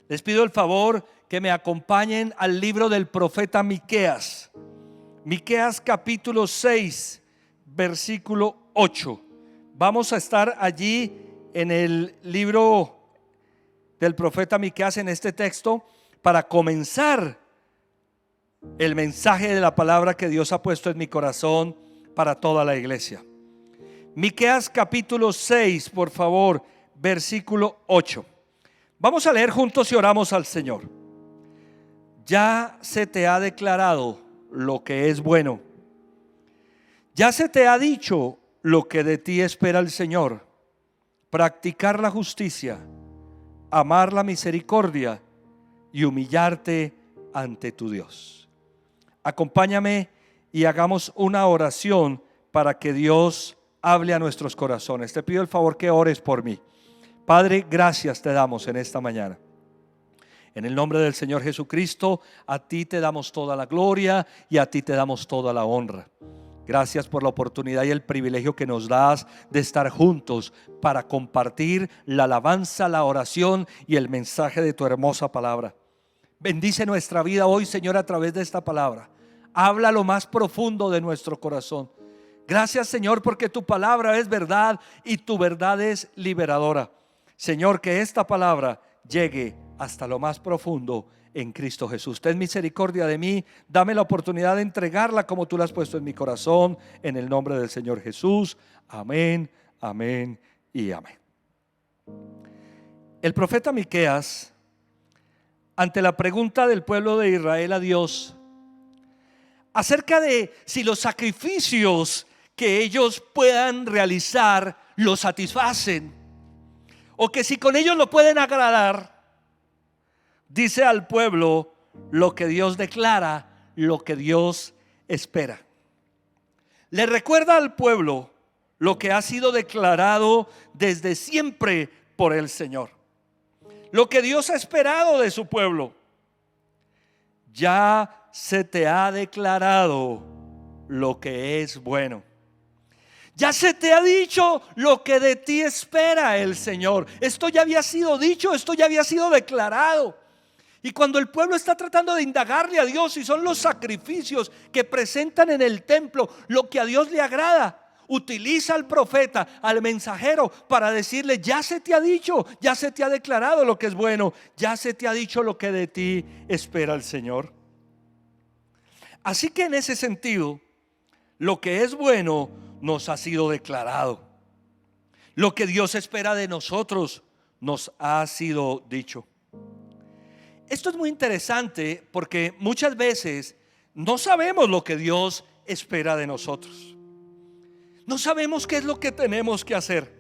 Les pido el favor que me acompañen al libro del profeta Miqueas. Miqueas capítulo 6, versículo 8. Vamos a estar allí en el libro del profeta Miqueas, en este texto, para comenzar el mensaje de la palabra que Dios ha puesto en mi corazón para toda la iglesia. Miqueas capítulo 6, por favor, versículo 8. Vamos a leer juntos y oramos al Señor. Ya se te ha declarado lo que es bueno. Ya se te ha dicho lo que de ti espera el Señor: practicar la justicia, amar la misericordia y humillarte ante tu Dios. Acompáñame y hagamos una oración para que Dios hable a nuestros corazones. Te pido el favor que ores por mí. Padre, gracias te damos en esta mañana. En el nombre del Señor Jesucristo, a ti te damos toda la gloria y a ti te damos toda la honra. Gracias por la oportunidad y el privilegio que nos das de estar juntos para compartir la alabanza, la oración y el mensaje de tu hermosa palabra. Bendice nuestra vida hoy, Señor, a través de esta palabra. Habla lo más profundo de nuestro corazón. Gracias, Señor, porque tu palabra es verdad y tu verdad es liberadora. Señor, que esta palabra llegue hasta lo más profundo en Cristo Jesús. Ten misericordia de mí, dame la oportunidad de entregarla como tú la has puesto en mi corazón, en el nombre del Señor Jesús. Amén, amén y amén. El profeta Miqueas, ante la pregunta del pueblo de Israel a Dios acerca de si los sacrificios que ellos puedan realizar los satisfacen, o que si con ellos lo pueden agradar, dice al pueblo lo que Dios declara, lo que Dios espera. Le recuerda al pueblo lo que ha sido declarado desde siempre por el Señor, lo que Dios ha esperado de su pueblo. Ya se te ha declarado lo que es bueno. Ya se te ha dicho lo que de ti espera el Señor. Esto ya había sido dicho, esto ya había sido declarado. Y cuando el pueblo está tratando de indagarle a Dios si son los sacrificios que presentan en el templo lo que a Dios le agrada, utiliza al profeta, al mensajero, para decirle: ya se te ha dicho, ya se te ha declarado lo que es bueno, ya se te ha dicho lo que de ti espera el Señor. Así que en ese sentido, lo que es bueno nos ha sido declarado. Lo que Dios espera de nosotros nos ha sido dicho. Esto es muy interesante porque muchas veces no sabemos lo que Dios espera de nosotros. No sabemos qué es lo que tenemos que hacer.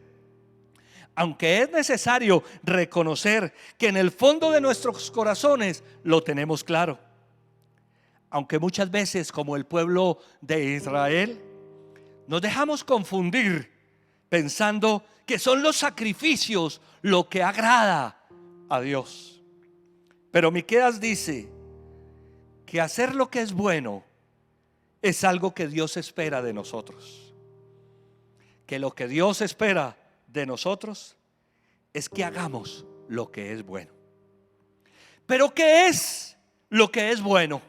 Aunque es necesario reconocer que en el fondo de nuestros corazones lo tenemos claro. Aunque muchas veces, como el pueblo de Israel, nos dejamos confundir pensando que son los sacrificios lo que agrada a Dios. Pero Miqueas dice que hacer lo que es bueno es algo que Dios espera de nosotros. Que lo que Dios espera de nosotros es que hagamos lo que es bueno. Pero ¿qué es lo que es bueno?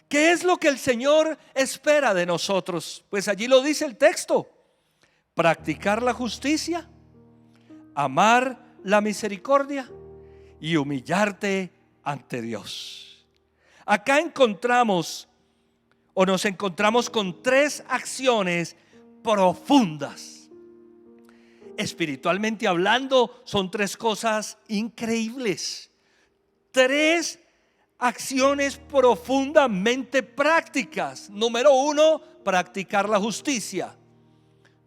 ¿Qué es lo que el Señor espera de nosotros? Pues allí lo dice el texto: practicar la justicia, amar la misericordia y humillarte ante Dios. Acá encontramos o nos encontramos con tres acciones profundas. Espiritualmente hablando, son tres cosas increíbles. Tres acciones profundamente prácticas. Número uno, practicar la justicia.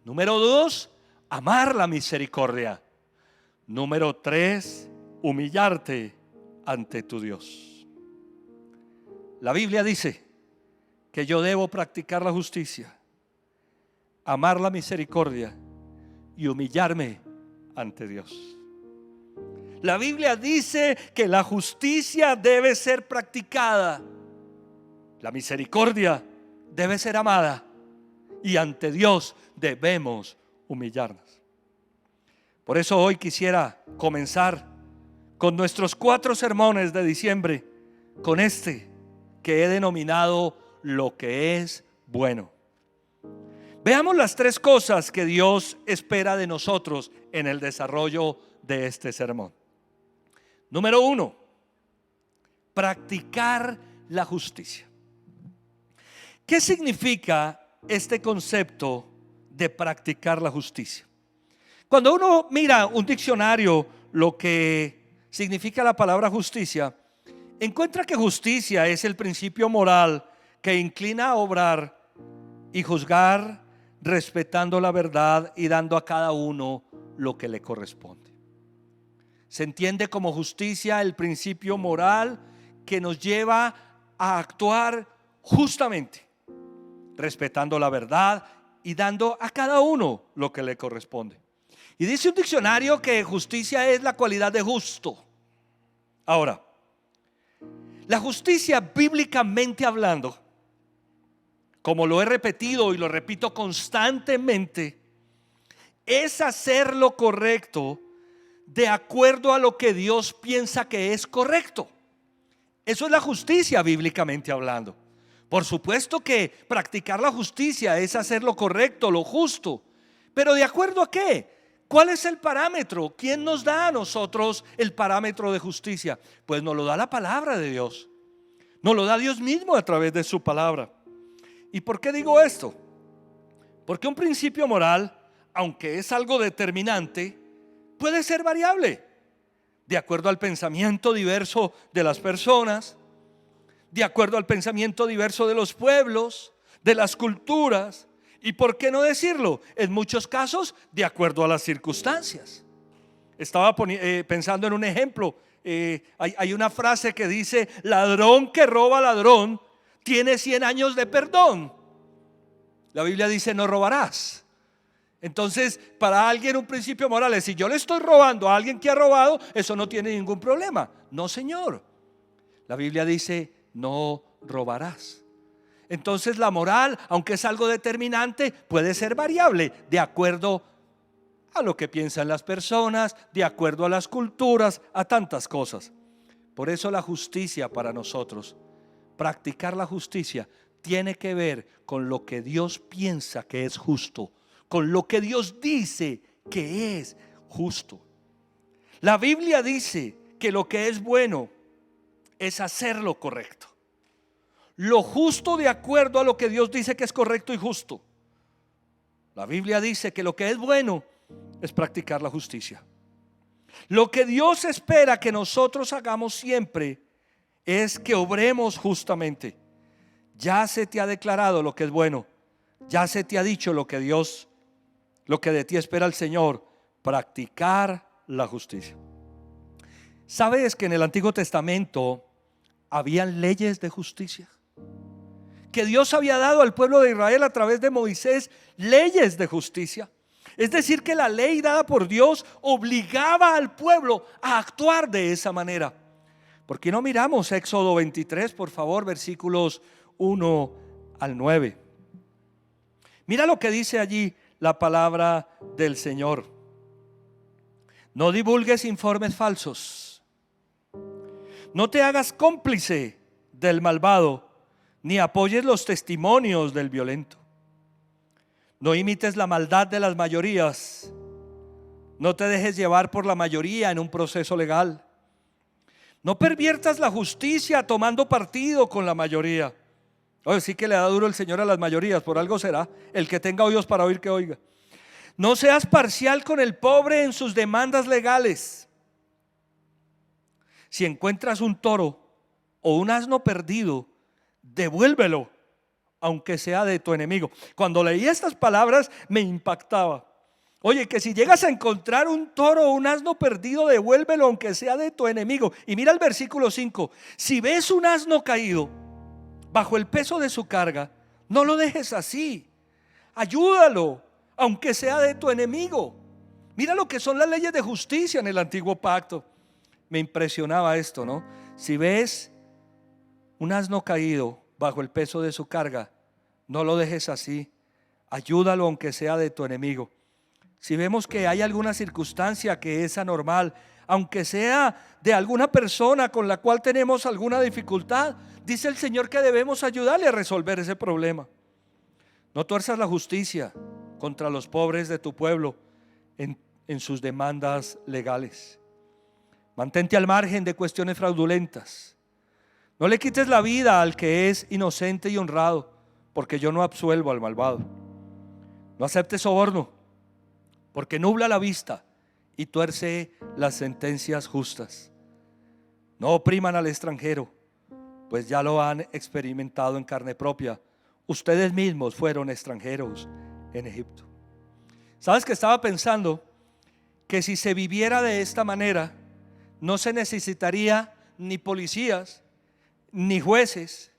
Número dos, amar la misericordia. Número tres, humillarte ante tu Dios. La Biblia dice que yo debo practicar la justicia, amar la misericordia y humillarme ante Dios. La Biblia dice que la justicia debe ser practicada, la misericordia debe ser amada y ante Dios debemos humillarnos. Por eso hoy quisiera comenzar con nuestros 4 sermones de diciembre, con este que he denominado lo que es bueno. Veamos las 3 cosas que Dios espera de nosotros en el desarrollo de este sermón. Número 1, practicar la justicia. ¿Qué significa este concepto de practicar la justicia? Cuando uno mira un diccionario, lo que significa la palabra justicia, encuentra que justicia es el principio moral que inclina a obrar y juzgar respetando la verdad y dando a cada uno lo que le corresponde. Se entiende como justicia el principio moral que nos lleva a actuar justamente, respetando la verdad y dando a cada uno lo que le corresponde. Y dice un diccionario que justicia es la cualidad de justo. Ahora, la justicia bíblicamente hablando, como lo he repetido y lo repito constantemente, es hacer lo correcto de acuerdo a lo que Dios piensa que es correcto. Eso es la justicia bíblicamente hablando. Por supuesto que practicar la justicia es hacer lo correcto, lo justo, pero ¿de acuerdo a qué? ¿Cuál es el parámetro? ¿Quién nos da a nosotros el parámetro de justicia? Pues nos lo da la palabra de Dios. Nos lo da Dios mismo a través de su palabra. ¿Y por qué digo esto? Porque un principio moral, aunque es algo determinante, puede ser variable, de acuerdo al pensamiento diverso de las personas, de acuerdo al pensamiento diverso de los pueblos, de las culturas, y por qué no decirlo, en muchos casos de acuerdo a las circunstancias. Estaba pensando en un ejemplo. Hay una frase que dice: ladrón que roba ladrón tiene 100 años de perdón. La Biblia dice: no robarás. Entonces, para alguien un principio moral es: si yo le estoy robando a alguien que ha robado, eso no tiene ningún problema. No, señor. La Biblia dice: no robarás. Entonces la moral, aunque es algo determinante, puede ser variable de acuerdo a lo que piensan las personas, de acuerdo a las culturas, a tantas cosas. Por eso la justicia para nosotros, practicar la justicia, tiene que ver con lo que Dios piensa que es justo, con lo que Dios dice que es justo. La Biblia dice que lo que es bueno es hacer lo correcto, lo justo de acuerdo a lo que Dios dice que es correcto y justo. La Biblia dice que lo que es bueno es practicar la justicia. Lo que Dios espera que nosotros hagamos siempre es que obremos justamente. Ya se te ha declarado lo que es bueno, ya se te ha dicho lo que de ti espera el Señor: practicar la justicia. ¿Sabes que en el Antiguo Testamento habían leyes de justicia? Que Dios había dado al pueblo de Israel a través de Moisés leyes de justicia. Es decir, que la ley dada por Dios obligaba al pueblo a actuar de esa manera. ¿Por qué no miramos Éxodo 23, por favor, versículos 1 al 9? Mira lo que dice allí la palabra del Señor. No divulgues informes falsos. No te hagas cómplice del malvado, ni apoyes los testimonios del violento. No imites la maldad de las mayorías. No te dejes llevar por la mayoría en un proceso legal. No perviertas la justicia tomando partido con la mayoría. Oye, sí que le da duro el Señor a las mayorías, por algo será. El que tenga oídos para oír, que oiga. No seas parcial con el pobre en sus demandas legales. Si encuentras un toro o un asno perdido, devuélvelo, aunque sea de tu enemigo. Cuando leí estas palabras me impactaba. Oye, que si llegas a encontrar un toro o un asno perdido, devuélvelo, aunque sea de tu enemigo. Y mira el versículo 5: si ves un asno caído bajo el peso de su carga, no lo dejes así, ayúdalo, aunque sea de tu enemigo. Mira lo que son las leyes de justicia en el antiguo pacto. Me impresionaba esto, ¿no? Si ves un asno caído bajo el peso de su carga, no lo dejes así, ayúdalo aunque sea de tu enemigo. si vemos que hay alguna circunstancia que es anormal, aunque sea de alguna persona con la cual tenemos alguna dificultad, dice el Señor que debemos ayudarle a resolver ese problema. No tuerzas la justicia contra los pobres de tu pueblo en sus demandas legales. Mantente al margen de cuestiones fraudulentas. No le quites la vida al que es inocente y honrado, porque yo no absuelvo al malvado. No aceptes soborno, porque nubla la vista y tuerce las sentencias justas. No opriman al extranjero, pues ya lo han experimentado en carne propia. Ustedes mismos fueron extranjeros en Egipto. ¿Sabes que estaba pensando? Que si se viviera de esta manera, no se necesitaría ni policías ni jueces,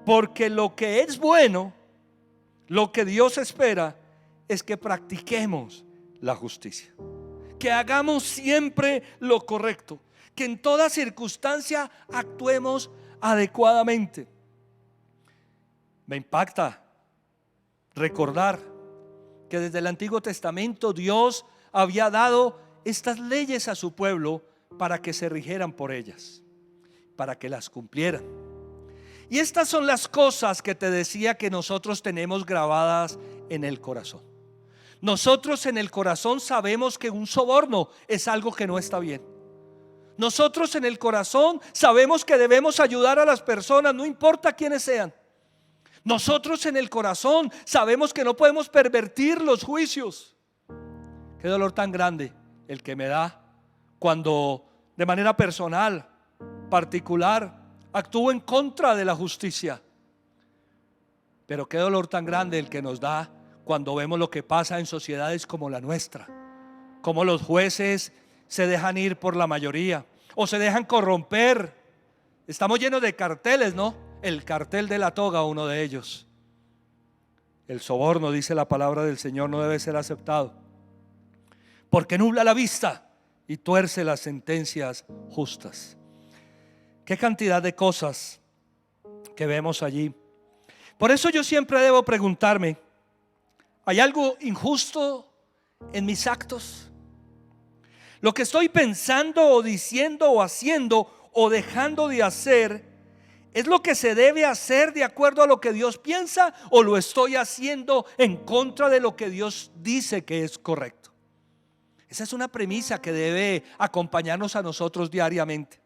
porque lo que es bueno, lo que Dios espera, es que practiquemos la justicia, que hagamos siempre lo correcto, que en toda circunstancia actuemos adecuadamente. Me impacta recordar que desde el Antiguo Testamento Dios había dado estas leyes a su pueblo para que se rigieran por ellas, para que las cumplieran. Y estas son las cosas que te decía que nosotros tenemos grabadas en el corazón. Nosotros en el corazón sabemos que un soborno es algo que no está bien. Nosotros en el corazón sabemos que debemos ayudar a las personas, no importa quiénes sean. Nosotros en el corazón sabemos que no podemos pervertir los juicios. Qué dolor tan grande el que me da cuando de manera personal, particular, actúo en contra de la justicia. Pero qué dolor tan grande el que nos da cuando vemos lo que pasa en sociedades como la nuestra, como los jueces se dejan ir por la mayoría o se dejan corromper. Estamos llenos de carteles, ¿no? El cartel de la toga, uno de ellos. El soborno, dice la palabra del Señor, no debe ser aceptado, porque nubla la vista y tuerce las sentencias justas. Qué cantidad de cosas que vemos allí. Por eso yo siempre debo preguntarme: ¿hay algo injusto en mis actos? Lo que estoy pensando o diciendo o haciendo o dejando de hacer, ¿es lo que se debe hacer de acuerdo a lo que Dios piensa, o lo estoy haciendo en contra de lo que Dios dice que es correcto? Esa es una premisa que debe acompañarnos a nosotros diariamente.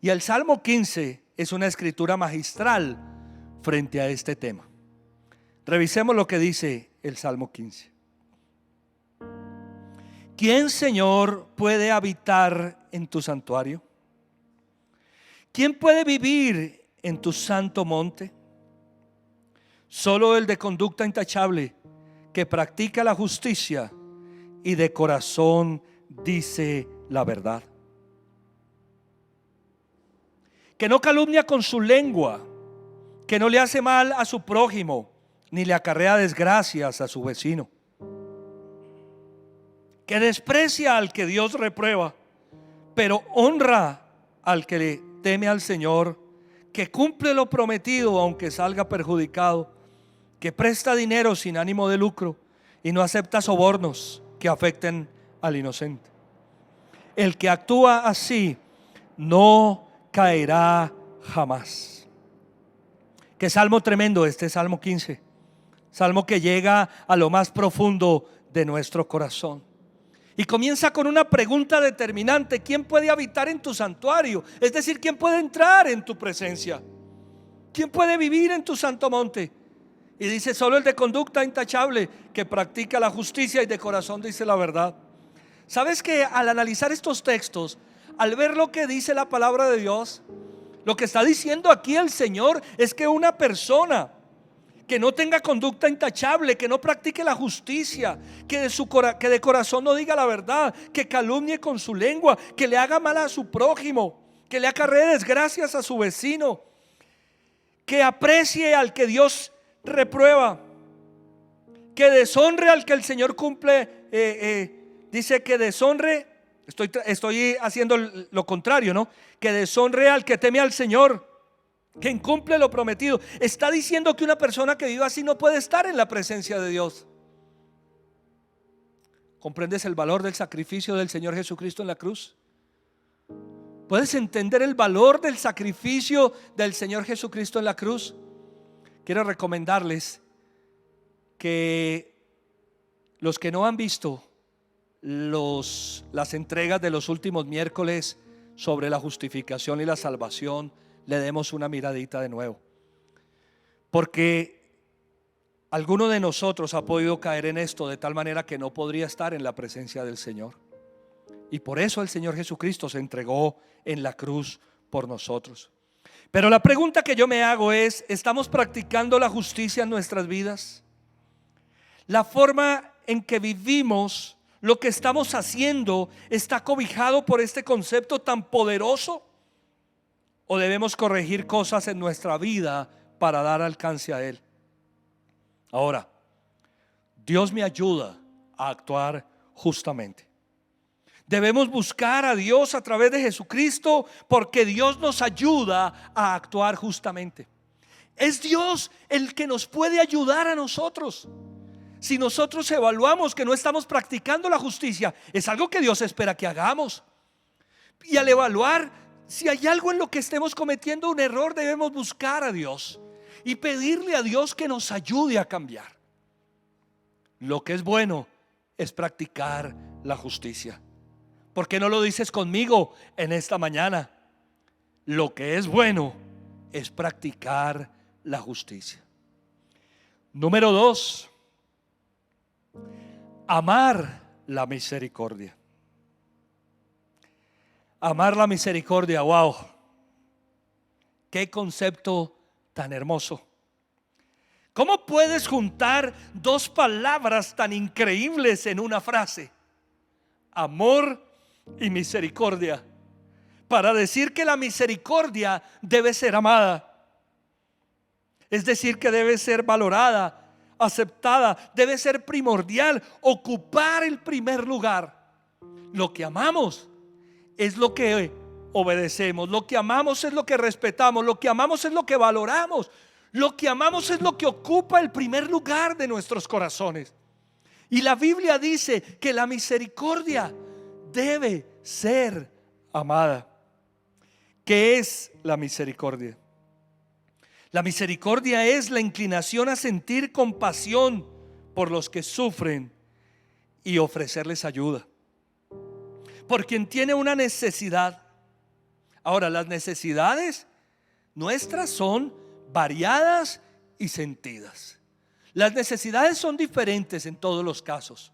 Y el Salmo 15 es una escritura magistral frente a este tema. Revisemos lo que dice el Salmo 15. ¿Quién, Señor, puede habitar en tu santuario? ¿Quién puede vivir en tu santo monte? Solo el de conducta intachable, que practica la justicia y de corazón dice la verdad, que no calumnia con su lengua, que no le hace mal a su prójimo, ni le acarrea desgracias a su vecino, que desprecia al que Dios reprueba, pero honra al que le teme al Señor, que cumple lo prometido aunque salga perjudicado, que presta dinero sin ánimo de lucro y no acepta sobornos que afecten al inocente. El que actúa así no caerá jamás. Qué salmo tremendo este Salmo 15, salmo que llega a lo más profundo de nuestro corazón. Y comienza con una pregunta determinante: ¿quién puede habitar en tu santuario? Es decir, ¿quién puede entrar en tu presencia? ¿Quién puede vivir en tu santo monte? Y dice: solo el de conducta intachable, que practica la justicia y de corazón dice la verdad. ¿Sabes que al analizar estos textos, al ver lo que dice la palabra de Dios, lo que está diciendo aquí el Señor es que una persona que no tenga conducta intachable, que no practique la justicia, que de corazón no diga la verdad, que calumnie con su lengua, que le haga mal a su prójimo, que le acarree desgracias a su vecino, que aprecie al que Dios reprueba, que deshonre al que el Señor cumple, dice que deshonre, estoy haciendo lo contrario, ¿no? Que deshonre al que teme al Señor, que incumple lo prometido. Está diciendo que una persona que vive así no puede estar en la presencia de Dios. ¿Comprendes el valor del sacrificio del Señor Jesucristo en la cruz? ¿Puedes entender el valor del sacrificio del Señor Jesucristo en la cruz? Quiero recomendarles que los que no han visto las entregas de los últimos miércoles sobre la justificación y la salvación, le demos una miradita de nuevo, porque alguno de nosotros ha podido caer en esto de tal manera que no podría estar en la presencia del Señor, y por eso el Señor Jesucristo se entregó en la cruz por nosotros. Pero la pregunta que yo me hago es: ¿estamos practicando la justicia en nuestras vidas? La forma en que vivimos, lo que estamos haciendo, ¿está cobijado por este concepto tan poderoso? ¿O debemos corregir cosas en nuestra vida para dar alcance a Él? Ahora, Dios me ayuda a actuar justamente. Debemos buscar a Dios a través de Jesucristo, porque Dios nos ayuda a actuar justamente. Es Dios el que nos puede ayudar a nosotros. Si nosotros evaluamos que no estamos practicando la justicia, es algo que Dios espera que hagamos. Y al evaluar si hay algo en lo que estemos cometiendo un error, debemos buscar a Dios y pedirle a Dios que nos ayude a cambiar. Lo que es bueno es practicar la justicia. ¿Por qué no lo dices conmigo en esta mañana? Lo que es bueno es practicar la justicia. Número 2, amar la misericordia. Amar la misericordia, wow, qué concepto tan hermoso. ¿Cómo puedes juntar dos palabras tan increíbles en una frase? Amor y misericordia, para decir que la misericordia debe ser amada. Es decir, que debe ser valorada, aceptada, debe ser primordial, ocupar el primer lugar. Lo que amamos es lo que obedecemos, lo que amamos es lo que respetamos, lo que amamos es lo que valoramos, lo que amamos es lo que ocupa el primer lugar de nuestros corazones. Y la Biblia dice que la misericordia debe ser amada. ¿Qué es la misericordia? La misericordia es la inclinación a sentir compasión por los que sufren y ofrecerles ayuda, por quien tiene una necesidad. Ahora, las necesidades nuestras son variadas y sentidas. Las necesidades son diferentes en todos los casos.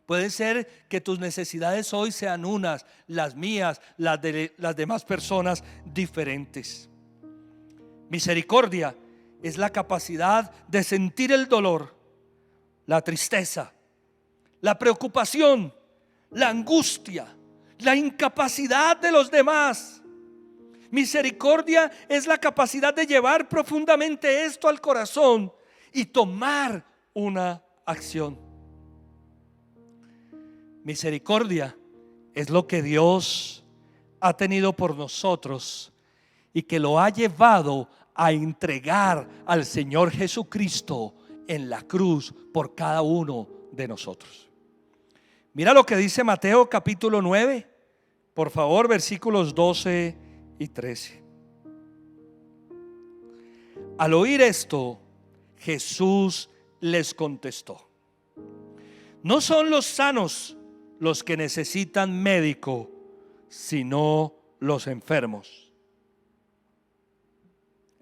Puede ser que tus necesidades hoy sean unas, las mías, las de las demás personas diferentes. Misericordia es la capacidad de sentir el dolor, la tristeza, la preocupación, la angustia, la incapacidad de los demás. Misericordia es la capacidad de llevar profundamente esto al corazón y tomar una acción. Misericordia es lo que Dios ha tenido por nosotros y que lo ha llevado a entregar al Señor Jesucristo en la cruz por cada uno de nosotros. Mira lo que dice Mateo capítulo 9, por favor, versículos 12 y 13. Al oír esto, Jesús les contestó: no son los sanos los que necesitan médico, sino los enfermos.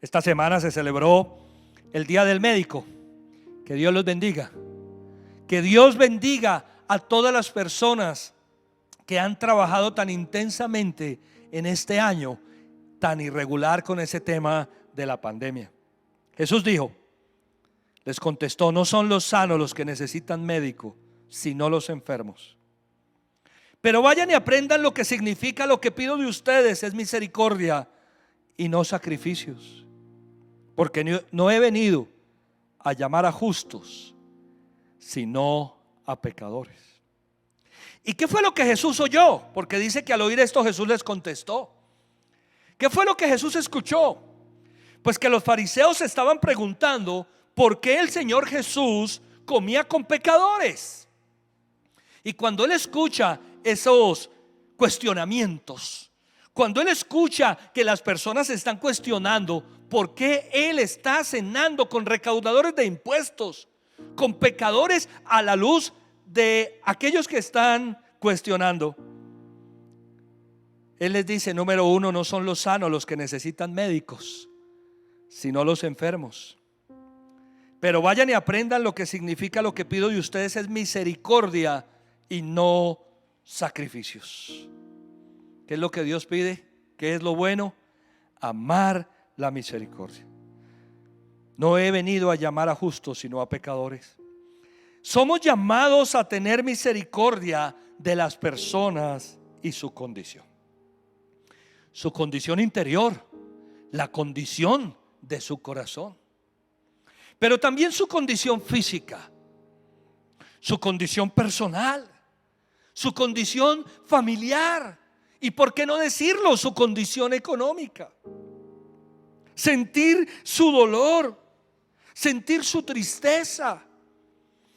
Esta semana se celebró el Día del Médico. Que Dios los bendiga. Que Dios bendiga a todas las personas que han trabajado tan intensamente en este año tan irregular con ese tema de la pandemia. Jesús dijo, les contestó: no son los sanos los que necesitan médico, sino los enfermos. Pero vayan y aprendan lo que significa: lo que pido de ustedes es misericordia y no sacrificios, porque no he venido a llamar a justos, sino a pecadores. ¿Y qué fue lo que Jesús oyó? Porque dice que al oír esto Jesús les contestó. ¿Qué fue lo que Jesús escuchó? Pues que los fariseos se estaban preguntando por qué el Señor Jesús comía con pecadores. Y cuando Él escucha esos cuestionamientos, cuando Él escucha que las personas están cuestionando por qué Él está cenando con recaudadores de impuestos, con pecadores, a la luz de aquellos que están cuestionando, Él les dice: número uno, no son los sanos los que necesitan médicos, sino los enfermos. Pero vayan y aprendan lo que significa: lo que pido de ustedes es misericordia y no sacrificios. ¿Qué es lo que Dios pide? ¿Qué es lo bueno? Amar la misericordia. No he venido a llamar a justos, sino a pecadores. Somos llamados a tener misericordia de las personas y su condición. Su condición interior, la condición de su corazón, pero también su condición física, su condición personal, su condición familiar y, por qué no decirlo, su condición económica. Sentir su dolor, sentir su tristeza,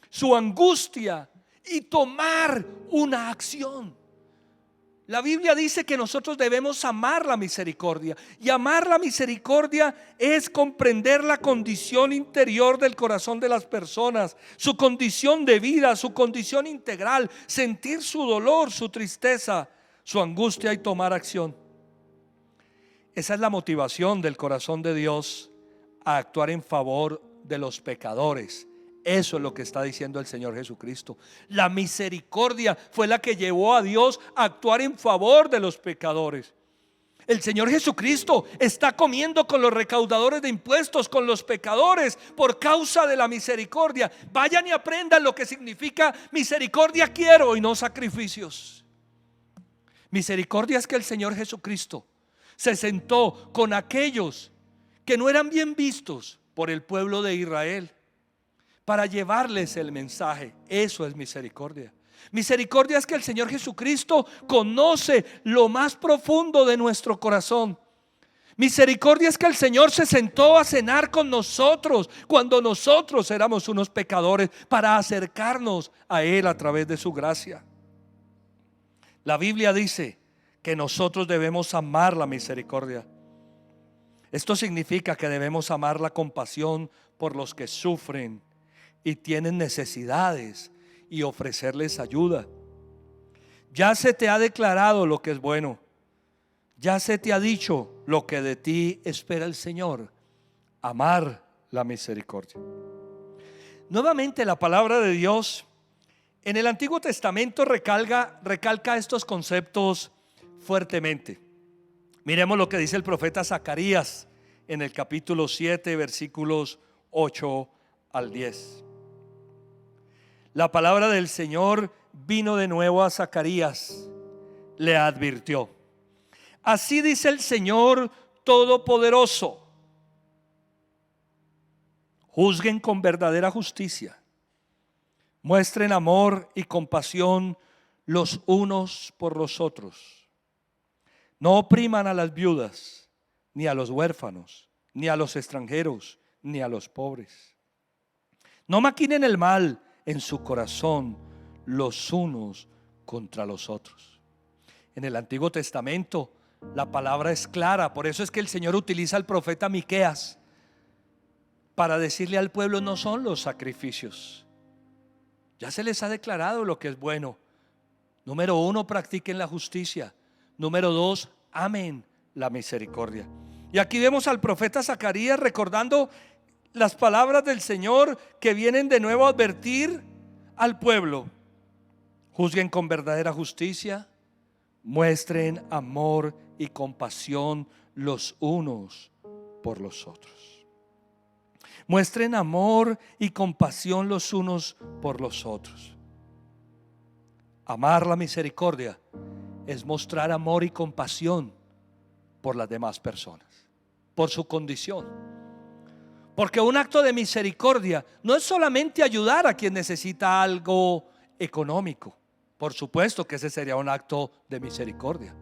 su angustia y tomar una acción. La Biblia dice que nosotros debemos amar la misericordia, y amar la misericordia es comprender la condición interior del corazón de las personas, su condición de vida, su condición integral, sentir su dolor, su tristeza, su angustia y tomar acción. Esa es la motivación del corazón de Dios a actuar en favor de los pecadores. Eso es lo que está diciendo el Señor Jesucristo. La misericordia fue la que llevó a Dios a actuar en favor de los pecadores. El Señor Jesucristo está comiendo con los recaudadores de impuestos, con los pecadores, por causa de la misericordia. Vayan y aprendan lo que significa misericordia quiero y no sacrificios. Misericordia es que el Señor Jesucristo se sentó con aquellos que no eran bien vistos por el pueblo de Israel, para llevarles el mensaje. Eso es misericordia. Misericordia es que el Señor Jesucristo conoce lo más profundo de nuestro corazón. Misericordia es que el Señor se sentó a cenar con nosotros cuando nosotros éramos unos pecadores, para acercarnos a Él a través de su gracia. La Biblia dice que nosotros debemos amar la misericordia. Esto significa que debemos amar la compasión por los que sufren y tienen necesidades, y ofrecerles ayuda. Ya se te ha declarado lo que es bueno. Ya se te ha dicho lo que de ti espera el Señor: amar la misericordia. Nuevamente, la palabra de Dios en el Antiguo Testamento recalca estos conceptos fuertemente. Miremos lo que dice el profeta Zacarías en el capítulo 7, versículos 8 al 10. La palabra del Señor vino de nuevo a Zacarías, le advirtió: así dice el Señor Todopoderoso, juzguen con verdadera justicia, muestren amor y compasión los unos por los otros, no opriman a las viudas, ni a los huérfanos, ni a los extranjeros, ni a los pobres. No maquinen el mal en su corazón los unos contra los otros. En el Antiguo Testamento la palabra es clara. Por eso es que el Señor utiliza al profeta Miqueas para decirle al pueblo: no son los sacrificios, ya se les ha declarado lo que es bueno. Número uno, practiquen la justicia. Número dos, amen la misericordia. Y aquí vemos al profeta Zacarías recordando las palabras del Señor, que vienen de nuevo a advertir al pueblo: juzguen con verdadera justicia, muestren amor y compasión los unos por los otros. Muestren amor y compasión los unos por los otros. Amar la misericordia es mostrar amor y compasión por las demás personas, por su condición. Porque un acto de misericordia no es solamente ayudar a quien necesita algo económico. Por supuesto que ese sería un acto de misericordia.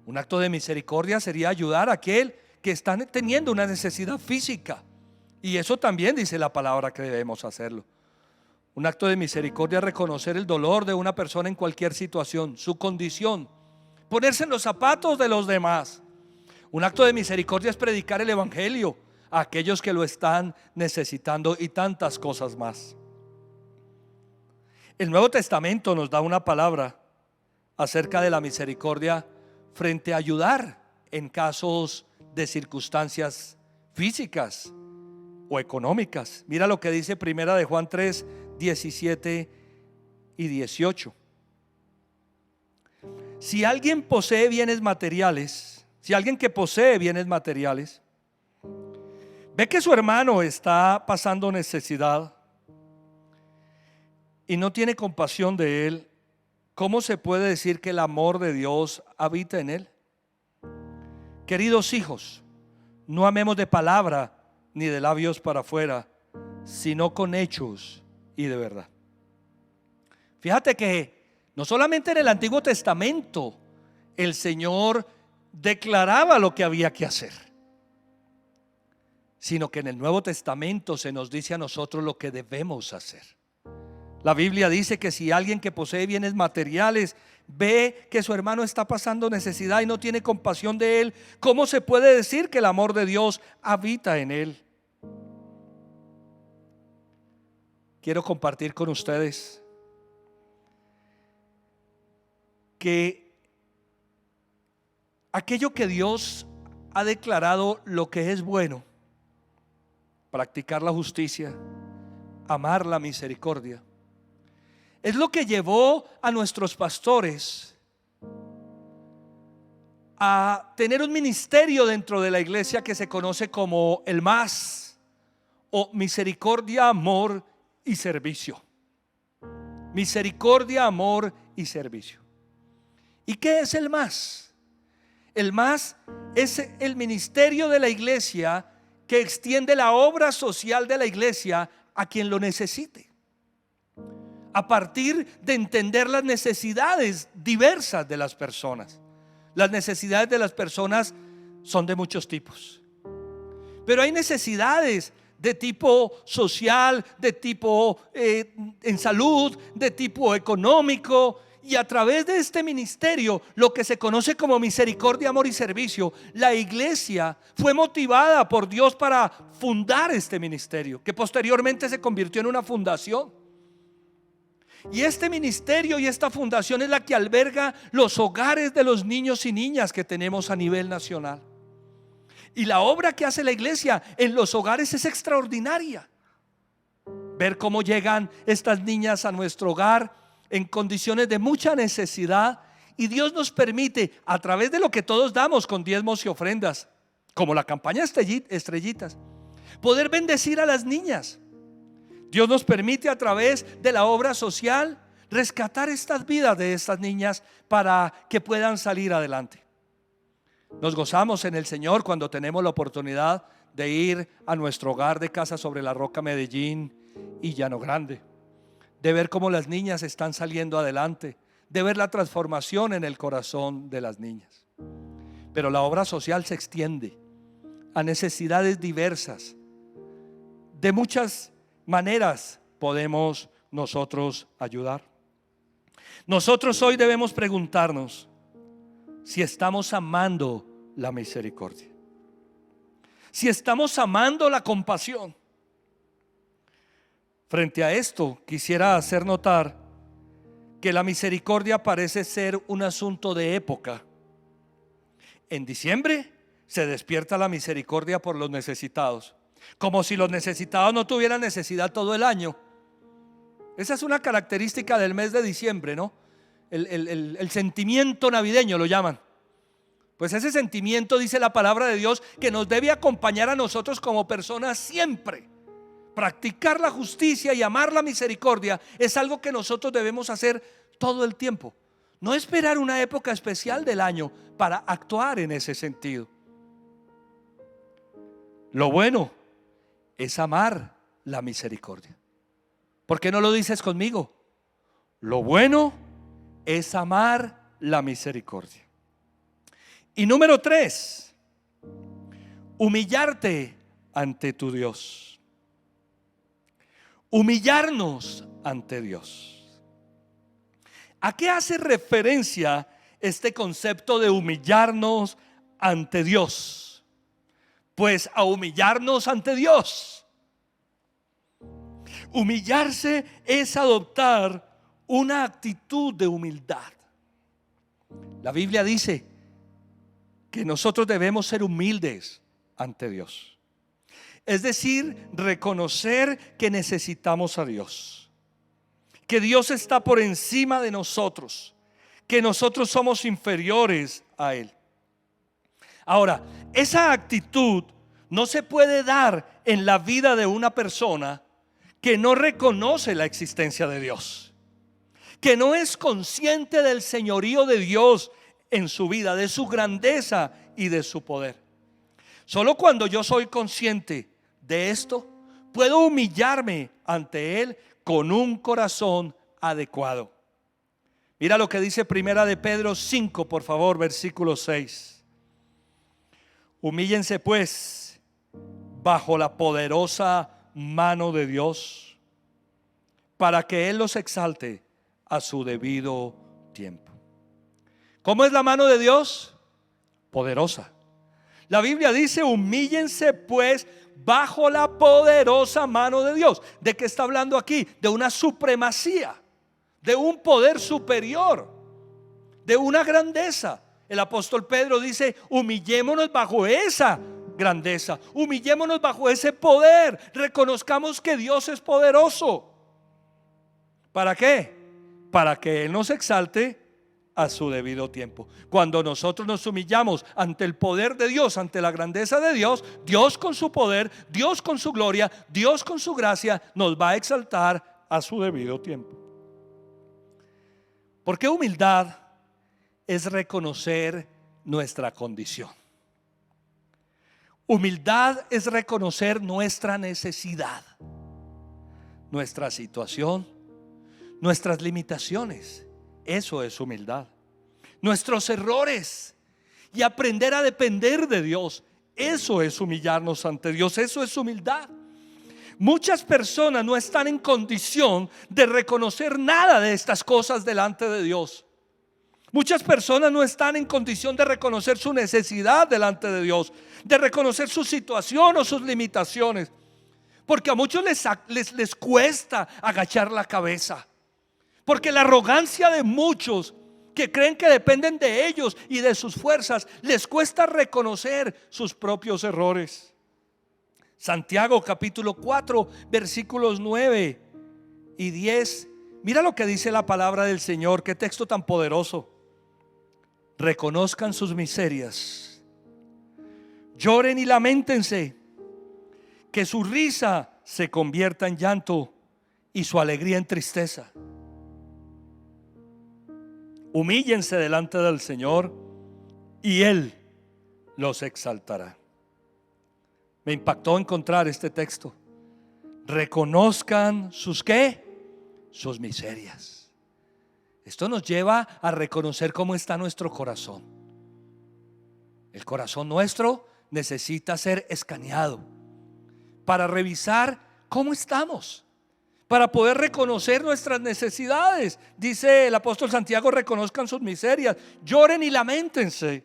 Un acto de misericordia sería ayudar a aquel que está teniendo una necesidad física, y eso también dice la palabra que debemos hacerlo. Un acto de misericordia es reconocer el dolor de una persona en cualquier situación, su condición, ponerse en los zapatos de los demás. Un acto de misericordia es predicar el evangelio a aquellos que lo están necesitando y tantas cosas más. El Nuevo Testamento nos da una palabra acerca de la misericordia frente a ayudar en casos de circunstancias físicas o económicas. Mira lo que dice Primera de Juan 3, 17 y 18. Si alguien posee bienes materiales, si alguien que posee bienes materiales ve que su hermano está pasando necesidad y no tiene compasión de él, ¿cómo se puede decir que el amor de Dios habita en él? Queridos hijos, no amemos de palabra ni de labios para afuera, sino con hechos y de verdad. Fíjate que no solamente en el Antiguo Testamento el Señor declaraba lo que había que hacer, sino que en el Nuevo Testamento se nos dice a nosotros lo que debemos hacer. La Biblia dice que si alguien que posee bienes materiales ve que su hermano está pasando necesidad y no tiene compasión de él, ¿cómo se puede decir que el amor de Dios habita en él? Quiero compartir con ustedes que aquello que Dios ha declarado lo que es bueno, practicar la justicia, amar la misericordia, es lo que llevó a nuestros pastores a tener un ministerio dentro de la iglesia que se conoce como el MAS, o misericordia, amor y servicio. Misericordia, amor y servicio. ¿Y qué es el MAS? El MAS es el ministerio de la iglesia que extiende la obra social de la iglesia a quien lo necesite, a partir de entender las necesidades diversas de las personas. Las necesidades de las personas son de muchos tipos, pero hay necesidades de tipo social, de tipo en salud, de tipo económico. Y a través de este ministerio, lo que se conoce como misericordia, amor y servicio, la iglesia fue motivada por Dios para fundar este ministerio, que posteriormente se convirtió en una fundación. Y este ministerio y esta fundación es la que alberga los hogares de los niños y niñas que tenemos a nivel nacional. Y la obra que hace la iglesia en los hogares es extraordinaria. Ver cómo llegan estas niñas a nuestro hogar en condiciones de mucha necesidad, y Dios nos permite, a través de lo que todos damos con diezmos y ofrendas, como la campaña Estrellitas, poder bendecir a las niñas. Dios nos permite, a través de la obra social, rescatar estas vidas de estas niñas para que puedan salir adelante. Nos gozamos en el Señor cuando tenemos la oportunidad de ir a nuestro hogar de Casa sobre la Roca, Medellín y Llano Grande, de ver cómo las niñas están saliendo adelante, de ver la transformación en el corazón de las niñas. Pero la obra social se extiende a necesidades diversas. De muchas maneras podemos nosotros ayudar. Nosotros hoy debemos preguntarnos si estamos amando la misericordia, si estamos amando la compasión. Frente a esto, quisiera hacer notar que la misericordia parece ser un asunto de época. En diciembre se despierta la misericordia por los necesitados, como si los necesitados no tuvieran necesidad todo el año. Esa es una característica del mes de diciembre, ¿no? El sentimiento navideño lo llaman. Pues ese sentimiento, dice la palabra de Dios, que nos debe acompañar a nosotros como personas siempre. Practicar la justicia y amar la misericordia es algo que nosotros debemos hacer todo el tiempo. No esperar una época especial del año para actuar en ese sentido. Lo bueno es amar la misericordia. ¿Por qué no lo dices conmigo? Lo bueno es amar la misericordia. Y número 3, humillarte ante tu Dios. Humillarnos ante Dios. ¿A qué hace referencia este concepto de humillarnos ante Dios? Pues a humillarnos ante Dios. Humillarse es adoptar una actitud de humildad. La Biblia dice que nosotros debemos ser humildes ante Dios. Es decir, reconocer que necesitamos a Dios, que Dios está por encima de nosotros, que nosotros somos inferiores a Él. Ahora, esa actitud no se puede dar en la vida de una persona que no reconoce la existencia de Dios, que no es consciente del señorío de Dios en su vida, de su grandeza y de su poder. Solo cuando yo soy consciente de esto, puedo humillarme ante Él con un corazón adecuado. Mira lo que dice Primera de Pedro 5, por favor, versículo 6. Humíllense pues bajo la poderosa mano de Dios, para que Él los exalte a su debido tiempo. ¿Cómo es la mano de Dios? Poderosa. La Biblia dice: humíllense pues bajo la poderosa mano de Dios. ¿De qué está hablando aquí? De una supremacía, de un poder superior, de una grandeza. El apóstol Pedro dice: humillémonos bajo esa grandeza, humillémonos bajo ese poder, reconozcamos que Dios es poderoso. ¿Para qué? Para que Él nos exalte a su debido tiempo. Cuando nosotros nos humillamos ante el poder de Dios, ante la grandeza de Dios, Dios con su poder, Dios con su gloria, Dios con su gracia, nos va a exaltar a su debido tiempo. Porque humildad es reconocer nuestra condición. Humildad es reconocer nuestra necesidad, nuestra situación, nuestras limitaciones. Eso es humildad. Nuestros errores y aprender a depender de Dios. Eso es humillarnos ante Dios. Eso es humildad. Muchas personas no están en condición de reconocer nada de estas cosas delante de Dios. Muchas personas no están en condición de reconocer su necesidad delante de Dios, de reconocer su situación o sus limitaciones, porque a muchos les cuesta agachar la cabeza, porque la arrogancia de muchos que creen que dependen de ellos y de sus fuerzas, les cuesta reconocer sus propios errores. Santiago capítulo 4 versículos 9 y 10. Mira lo que dice la palabra del Señor. Qué texto tan poderoso. Reconozcan sus miserias, lloren y lamentense, que su risa se convierta en llanto y su alegría en tristeza. Humíllense delante del Señor y Él los exaltará. Me impactó encontrar este texto. Reconozcan sus ¿qué? Sus miserias. Esto nos lleva a reconocer cómo está nuestro corazón. El corazón nuestro necesita ser escaneado para revisar cómo estamos, para poder reconocer nuestras necesidades. Dice el apóstol Santiago: reconozcan sus miserias, lloren y lamentense,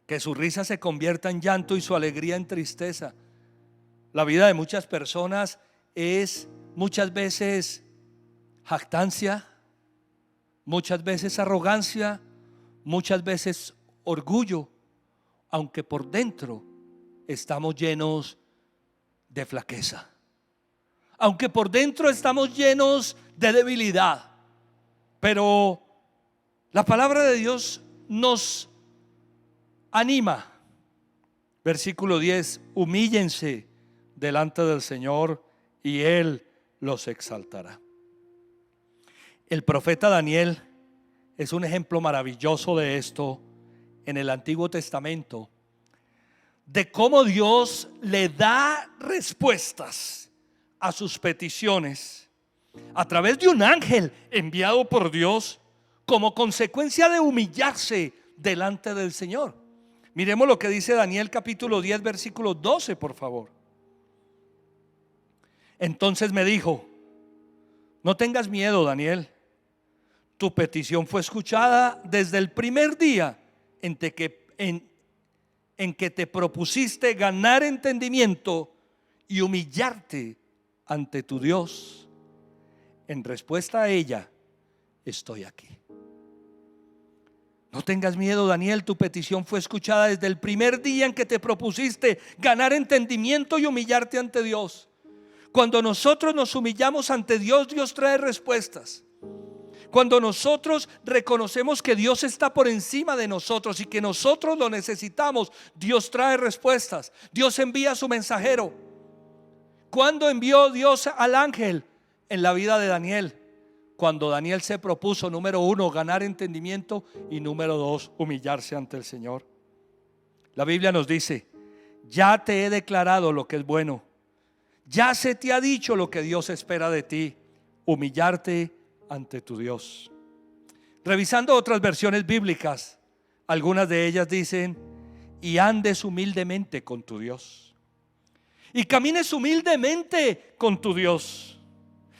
que su risa se convierta en llanto y su alegría en tristeza. La vida de muchas personas es muchas veces jactancia, muchas veces arrogancia, muchas veces orgullo, aunque por dentro estamos llenos de flaqueza, aunque por dentro estamos llenos de debilidad. Pero la palabra de Dios nos anima. Versículo 10: humíllense delante del Señor y Él los exaltará. El profeta Daniel es un ejemplo maravilloso de esto en el Antiguo Testamento, de cómo Dios le da respuestas a sus peticiones a través de un ángel enviado por Dios como consecuencia de humillarse delante del Señor. Miremos lo que dice Daniel capítulo 10 versículo 12, por favor. Entonces me dijo: No tengas miedo, Daniel. Tu petición fue escuchada desde el primer día en que te propusiste ganar entendimiento y humillarte ante tu Dios. En respuesta a ella, estoy aquí. No tengas miedo, Daniel, tu petición fue escuchada desde el primer día en que te propusiste ganar entendimiento y humillarte ante Dios. Cuando nosotros nos humillamos ante Dios, Dios trae respuestas. Cuando nosotros reconocemos que Dios está por encima de nosotros y que nosotros lo necesitamos, Dios trae respuestas. Dios envía a su mensajero. ¿Cuándo envió Dios al ángel? En la vida de Daniel. Cuando Daniel se propuso, número 1, ganar entendimiento, y número 2, humillarse ante el Señor. La Biblia nos dice: ya te he declarado lo que es bueno. Ya se te ha dicho lo que Dios espera de ti: humillarte ante tu Dios. Revisando otras versiones bíblicas, algunas de ellas dicen: y andes humildemente con tu Dios, y camines humildemente con tu Dios,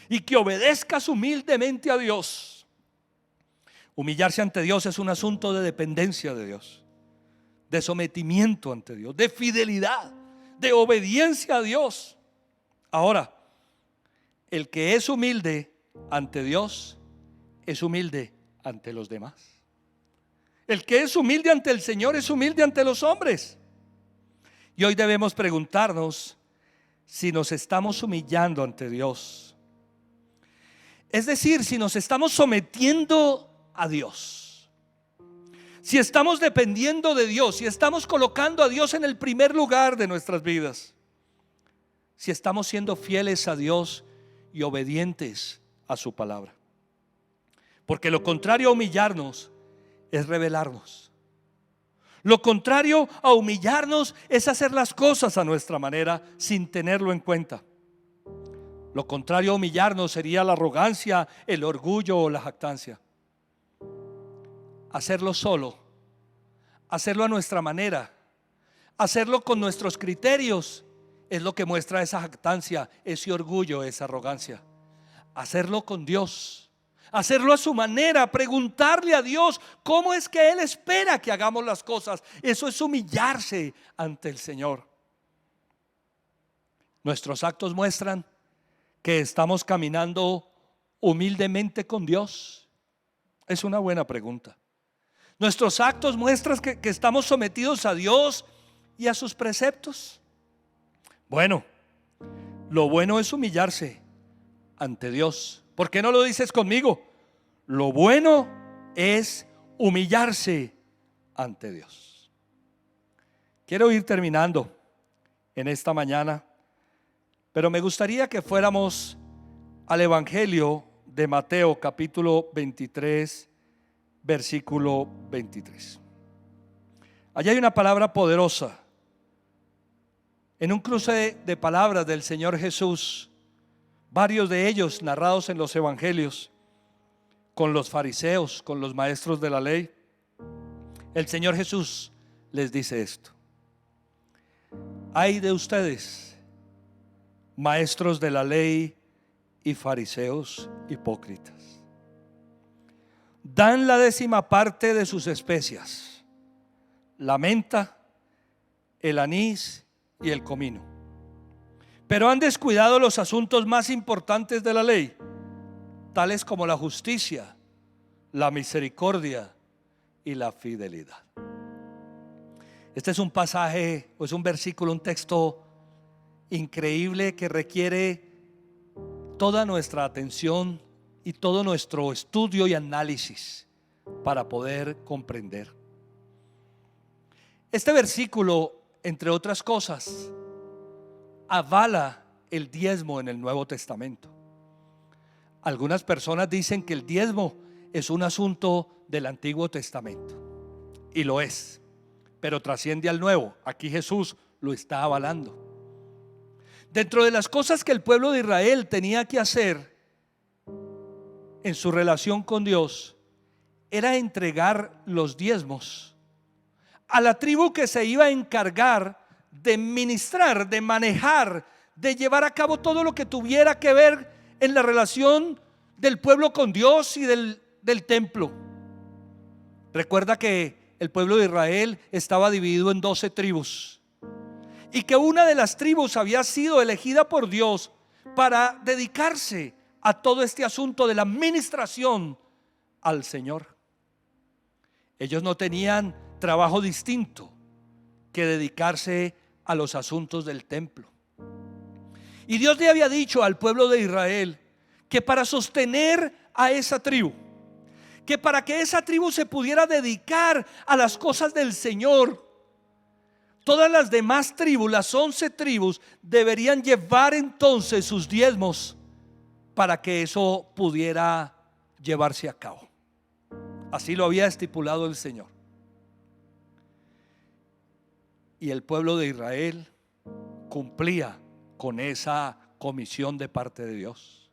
y que obedezcas humildemente a Dios. Humillarse ante Dios es un asunto de dependencia de Dios, de sometimiento ante Dios, de fidelidad, de obediencia a Dios. Ahora, el que es humilde ante Dios es humilde ante los demás. El que es humilde ante el Señor es humilde ante los hombres. Y hoy debemos preguntarnos si nos estamos humillando ante Dios. Es decir, si nos estamos sometiendo a Dios, si estamos dependiendo de Dios, si estamos colocando a Dios en el primer lugar de nuestras vidas, si estamos siendo fieles a Dios y obedientes a su palabra. Porque lo contrario a humillarnos es rebelarnos. Lo contrario a humillarnos es hacer las cosas a nuestra manera sin tenerlo en cuenta. Lo contrario a humillarnos sería la arrogancia, el orgullo o la jactancia. Hacerlo solo, hacerlo a nuestra manera, hacerlo con nuestros criterios, es lo que muestra esa jactancia, ese orgullo, esa arrogancia. Hacerlo con Dios, hacerlo a su manera, preguntarle a Dios cómo es que Él espera que hagamos las cosas. Eso es humillarse ante el Señor. Nuestros actos muestran que estamos caminando humildemente con Dios. Es una buena pregunta. Nuestros actos muestran que estamos sometidos a Dios y a sus preceptos. Bueno, lo bueno es humillarse ante Dios. ¿Por qué no lo dices conmigo? Lo bueno es humillarse ante Dios. Quiero ir terminando en esta mañana, pero me gustaría que fuéramos al Evangelio de Mateo, capítulo 23, versículo 23. Allá hay una palabra poderosa. En un cruce de palabras del Señor Jesús, varios de ellos narrados en los evangelios, con los fariseos, con los maestros de la ley, el Señor Jesús les dice esto: ay de ustedes, maestros de la ley y fariseos hipócritas, dan la 10ª parte de sus especias, la menta, el anís y el comino, pero han descuidado los asuntos más importantes de la ley, tales como la justicia, la misericordia y la fidelidad. Este es un pasaje, o es un versículo, un texto increíble que requiere toda nuestra atención y todo nuestro estudio y análisis para poder comprender. Este versículo, entre otras cosas, avala el diezmo en el Nuevo Testamento. Algunas personas dicen que el diezmo es un asunto del Antiguo Testamento, y lo es, pero trasciende al Nuevo. Aquí Jesús lo está avalando. Dentro de las cosas que el pueblo de Israel tenía que hacer en su relación con Dios, era entregar los diezmos a la tribu que se iba a encargar de ministrar, de manejar, de llevar a cabo todo lo que tuviera que ver en la relación del pueblo con Dios y del templo. Recuerda que el pueblo de Israel estaba dividido en 12 tribus y que una de las tribus había sido elegida por Dios para dedicarse a todo este asunto de la ministración al Señor. Ellos no tenían trabajo distinto que dedicarse a los asuntos del templo. Y Dios le había dicho al pueblo de Israel que para sostener a esa tribu, que para que esa tribu se pudiera dedicar a las cosas del Señor, todas las demás tribus, las 11 tribus, deberían llevar entonces sus diezmos para que eso pudiera llevarse a cabo. Así lo había estipulado el Señor. Y el pueblo de Israel cumplía con esa comisión de parte de Dios.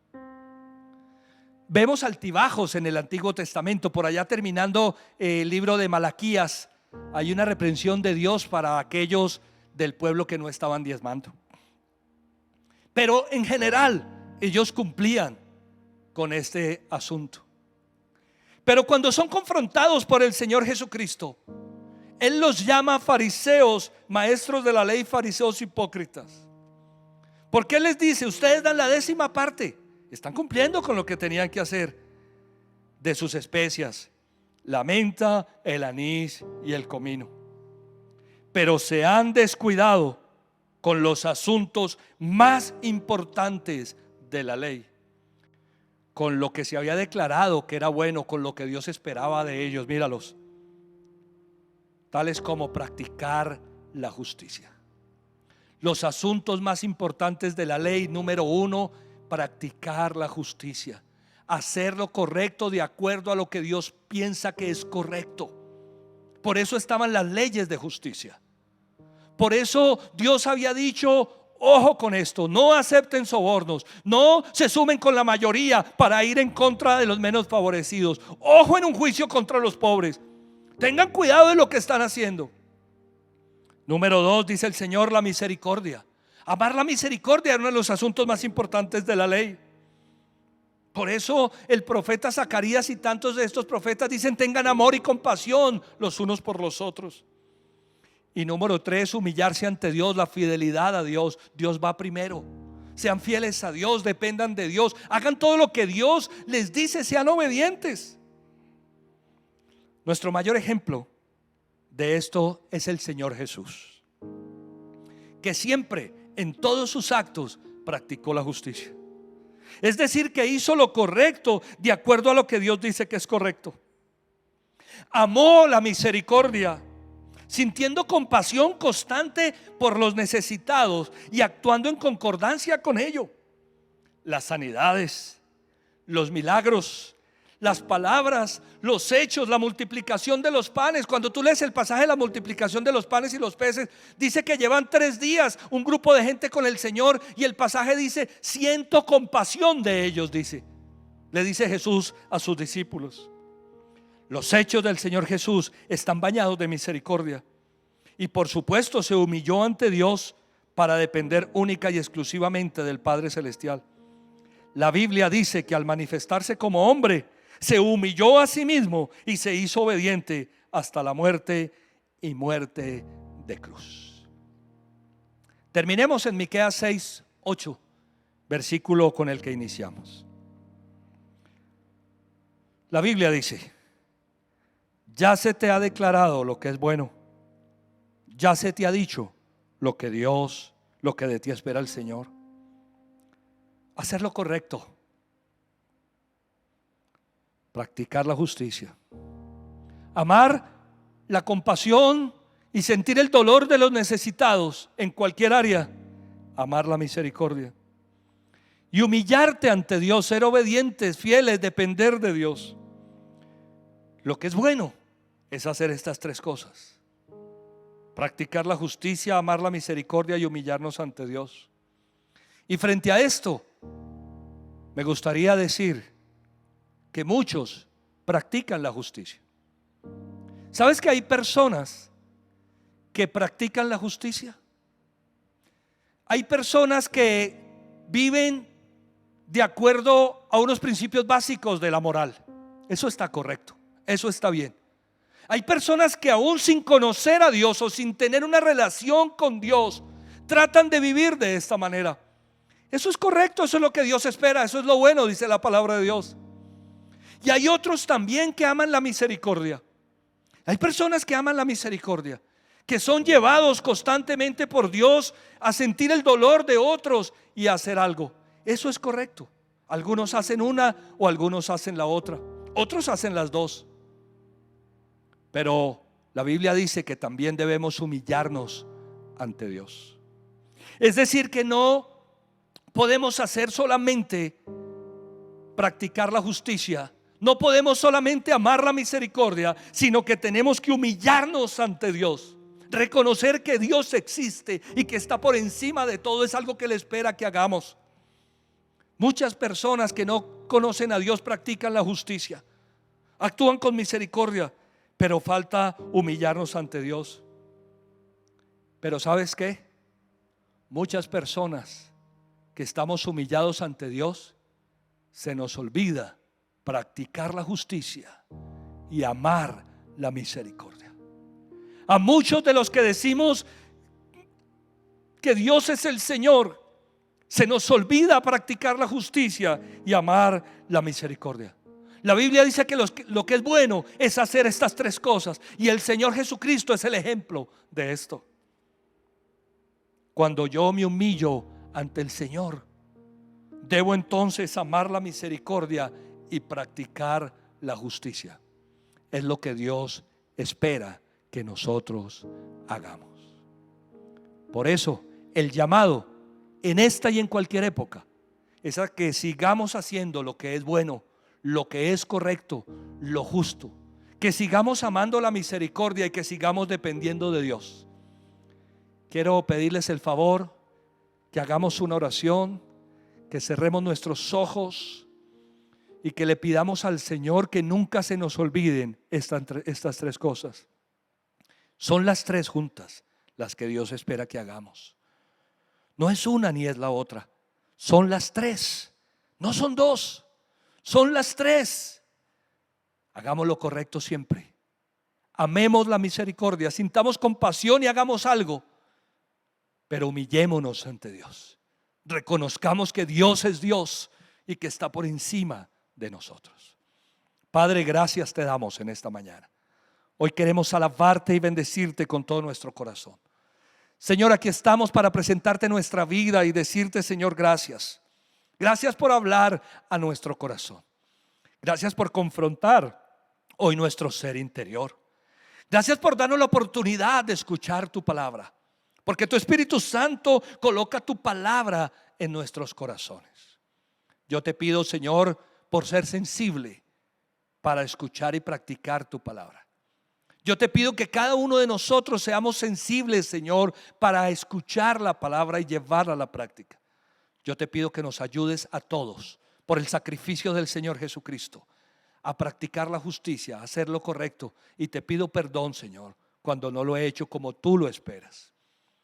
Vemos altibajos en el Antiguo Testamento. Por allá terminando el libro de Malaquías, hay una reprensión de Dios para aquellos del pueblo que no estaban diezmando. Pero en general ellos cumplían con este asunto. Pero cuando son confrontados por el Señor Jesucristo, Él los llama fariseos, maestros de la ley, fariseos hipócritas. ¿Por qué les dice? Ustedes dan la 10ª parte. Están cumpliendo con lo que tenían que hacer de sus especias, la menta, el anís y el comino. Pero se han descuidado con los asuntos más importantes de la ley, con lo que se había declarado que era bueno, con lo que Dios esperaba de ellos. Míralos, tales como practicar la justicia. Los asuntos más importantes de la ley: número 1, practicar la justicia, hacer lo correcto de acuerdo a lo que Dios piensa que es correcto. Por eso estaban las leyes de justicia. Por eso Dios había dicho: ojo con esto, no acepten sobornos, no se sumen con la mayoría para ir en contra de los menos favorecidos. Ojo en un juicio contra los pobres. Tengan cuidado de lo que están haciendo. Número 2, dice el Señor, la misericordia. Amar la misericordia era uno de los asuntos más importantes de la ley. Por eso el profeta Zacarías y tantos de estos profetas dicen: tengan amor y compasión los unos por los otros. Y número 3, humillarse ante Dios, la fidelidad a Dios. Dios va primero. Sean fieles a Dios, dependan de Dios, hagan todo lo que Dios les dice, sean obedientes. Nuestro mayor ejemplo de esto es el Señor Jesús, que siempre en todos sus actos practicó la justicia. Es decir, que hizo lo correcto de acuerdo a lo que Dios dice que es correcto. Amó la misericordia, sintiendo compasión constante por los necesitados y actuando en concordancia con ello. Las sanidades, los milagros, las palabras, los hechos, la multiplicación de los panes. Cuando tú lees el pasaje de la multiplicación de los panes y los peces, dice que llevan 3 días un grupo de gente con el Señor, y el pasaje dice: siento compasión de ellos, le dice Jesús a sus discípulos. Los hechos del Señor Jesús están bañados de misericordia, y por supuesto se humilló ante Dios para depender única y exclusivamente del Padre Celestial. La Biblia dice que al manifestarse como hombre, se humilló a sí mismo y se hizo obediente hasta la muerte, y muerte de cruz. Terminemos en Miqueas 6:8, versículo con el que iniciamos. La Biblia dice: ya se te ha declarado lo que es bueno, ya se te ha dicho lo que de ti espera el Señor. Hacer lo correcto, practicar la justicia, amar la compasión y sentir el dolor de los necesitados en cualquier área, amar la misericordia y humillarte ante Dios, ser obedientes, fieles, depender de Dios. Lo que es bueno es hacer estas 3 cosas: practicar la justicia, amar la misericordia y humillarnos ante Dios. Y frente a esto, me gustaría decir que muchos practican la justicia. ¿Sabes que hay personas que practican la justicia? Hay personas que viven de acuerdo a unos principios básicos de la moral. Eso está correcto, eso está bien. Hay personas que aún sin conocer a Dios o sin tener una relación con Dios, tratan de vivir de esta manera. Eso es correcto, eso es lo que Dios espera, eso es lo bueno, dice la palabra de Dios. Y hay otros también que aman la misericordia. Hay personas que aman la misericordia, que son llevados constantemente por Dios a sentir el dolor de otros y a hacer algo. Eso es correcto. Algunos hacen una o algunos hacen la otra. Otros hacen las dos. Pero la Biblia dice que también debemos humillarnos ante Dios. Es decir, que no podemos hacer solamente practicar la justicia. No podemos solamente amar la misericordia, sino que tenemos que humillarnos ante Dios. Reconocer que Dios existe y que está por encima de todo es algo que Él espera que hagamos. Muchas personas que no conocen a Dios practican la justicia, actúan con misericordia, pero falta humillarnos ante Dios. Pero ¿sabes qué? Muchas personas que estamos humillados ante Dios, se nos olvida practicar la justicia y amar la misericordia. A muchos de los que decimos que Dios es el Señor, se nos olvida practicar la justicia y amar la misericordia. La Biblia dice que lo que es bueno es hacer estas tres cosas, y el Señor Jesucristo es el ejemplo de esto. Cuando yo me humillo ante el Señor, debo entonces amar la misericordia y practicar la justicia. Es lo que Dios espera que nosotros hagamos. Por eso el llamado en esta y en cualquier época es a que sigamos haciendo lo que es bueno, lo que es correcto, lo justo, que sigamos amando la misericordia y que sigamos dependiendo de Dios. Quiero pedirles el favor que hagamos una oración, que cerremos nuestros ojos y que le pidamos al Señor que nunca se nos olviden estas tres cosas. Son las tres juntas las que Dios espera que hagamos. No es una ni es la otra, son las tres. No son dos, son las tres. Hagamos lo correcto siempre. Amemos la misericordia, sintamos compasión y hagamos algo, pero humillémonos ante Dios. Reconozcamos que Dios es Dios y que está por encima de nosotros. Padre, gracias te damos en esta mañana. Hoy queremos alabarte y bendecirte con todo nuestro corazón. Señor, aquí estamos para presentarte nuestra vida y decirte, Señor, gracias. Gracias por hablar a nuestro corazón. Gracias por confrontar hoy nuestro ser interior. Gracias por darnos la oportunidad de escuchar tu palabra, porque tu Espíritu Santo coloca tu palabra en nuestros corazones. Yo te pido, Señor, por ser sensible para escuchar y practicar tu palabra. Yo te pido que cada uno de nosotros seamos sensibles, Señor, para escuchar la palabra y llevarla a la práctica. Yo te pido que nos ayudes a todos, por el sacrificio del Señor Jesucristo, a practicar la justicia, a hacer lo correcto. Y te pido perdón, Señor, cuando no lo he hecho como tú lo esperas,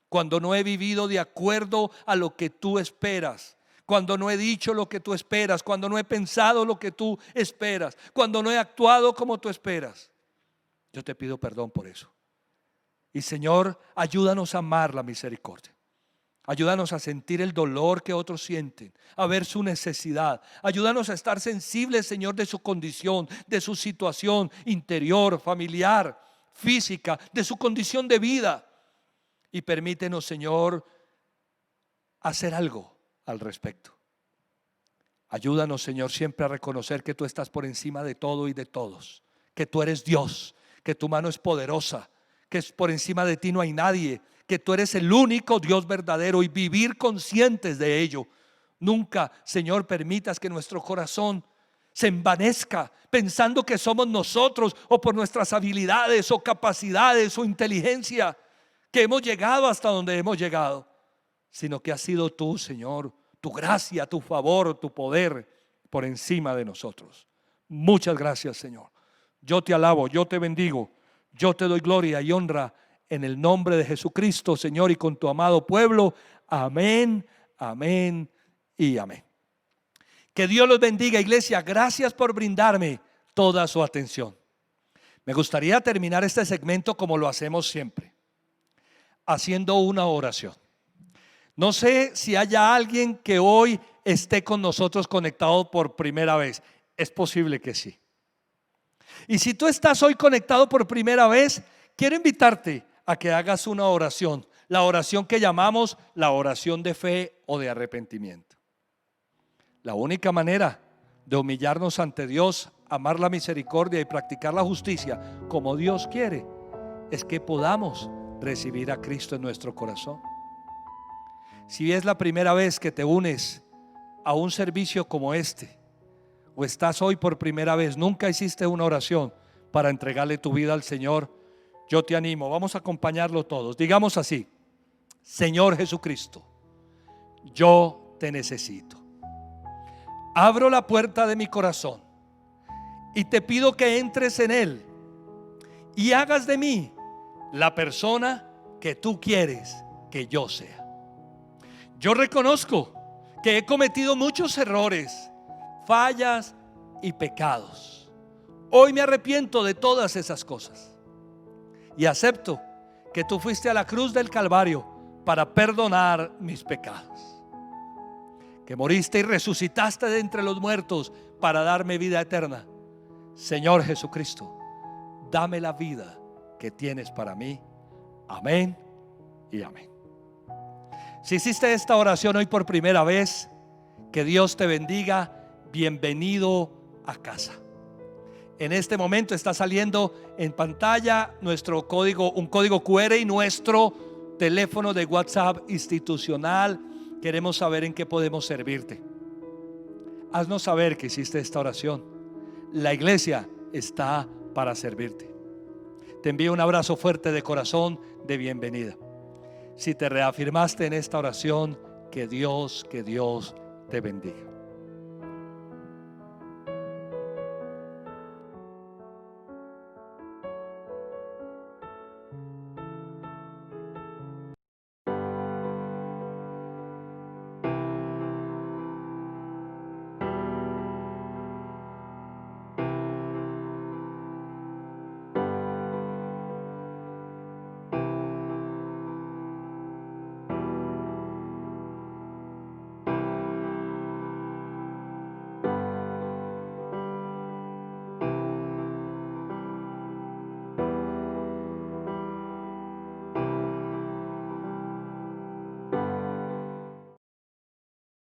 cuando no he vivido de acuerdo a lo que tú esperas, cuando no he dicho lo que tú esperas, cuando no he pensado lo que tú esperas, cuando no he actuado como tú esperas. Yo te pido perdón por eso. Y Señor, ayúdanos a amar la misericordia. Ayúdanos a sentir el dolor que otros sienten, a ver su necesidad. Ayúdanos a estar sensibles, Señor, de su condición, de su situación interior, familiar, física, de su condición de vida. Y permítenos, Señor, hacer algo al respecto. Ayúdanos, Señor, siempre a reconocer que tú estás por encima de todo y de todos, que tú eres Dios, que tu mano es poderosa, que por encima de ti no hay nadie, que tú eres el único Dios verdadero, y vivir conscientes de ello. Nunca, Señor, permitas que nuestro corazón se envanezca pensando que somos nosotros, o por nuestras habilidades o capacidades o inteligencia, que hemos llegado hasta donde hemos llegado, sino que has sido tú, Señor, tu gracia, tu favor, tu poder por encima de nosotros. Muchas gracias, Señor. Yo te alabo, yo te bendigo, yo te doy gloria y honra en el nombre de Jesucristo, Señor, y con tu amado pueblo. Amén, amén y amén. Que Dios los bendiga, iglesia. Gracias por brindarme toda su atención. Me gustaría terminar este segmento como lo hacemos siempre, haciendo una oración. No sé si haya alguien que hoy esté con nosotros conectado por primera vez. Es posible que sí. Y si tú estás hoy conectado por primera vez, quiero invitarte a que hagas una oración. La oración que llamamos la oración de fe o de arrepentimiento. La única manera de humillarnos ante Dios, amar la misericordia y practicar la justicia como Dios quiere, es que podamos recibir a Cristo en nuestro corazón. Si es la primera vez que te unes a un servicio como este, o estás hoy por primera vez, nunca hiciste una oración para entregarle tu vida al Señor, yo te animo, vamos a acompañarlo todos. Digamos así: Señor Jesucristo, yo te necesito. Abro la puerta de mi corazón y te pido que entres en él y hagas de mí la persona que tú quieres que yo sea. Yo reconozco que he cometido muchos errores, fallas y pecados. Hoy me arrepiento de todas esas cosas y acepto que tú fuiste a la cruz del Calvario para perdonar mis pecados, que moriste y resucitaste de entre los muertos para darme vida eterna. Señor Jesucristo, dame la vida que tienes para mí. Amén y amén. Si hiciste esta oración hoy por primera vez, que Dios te bendiga. Bienvenido a casa. En este momento está saliendo en pantalla nuestro código, un código QR y nuestro teléfono de WhatsApp institucional. Queremos saber en qué podemos servirte. Haznos saber que hiciste esta oración. La iglesia está para servirte. Te envío un abrazo fuerte de corazón de bienvenida. Si te reafirmaste en esta oración, que Dios te bendiga.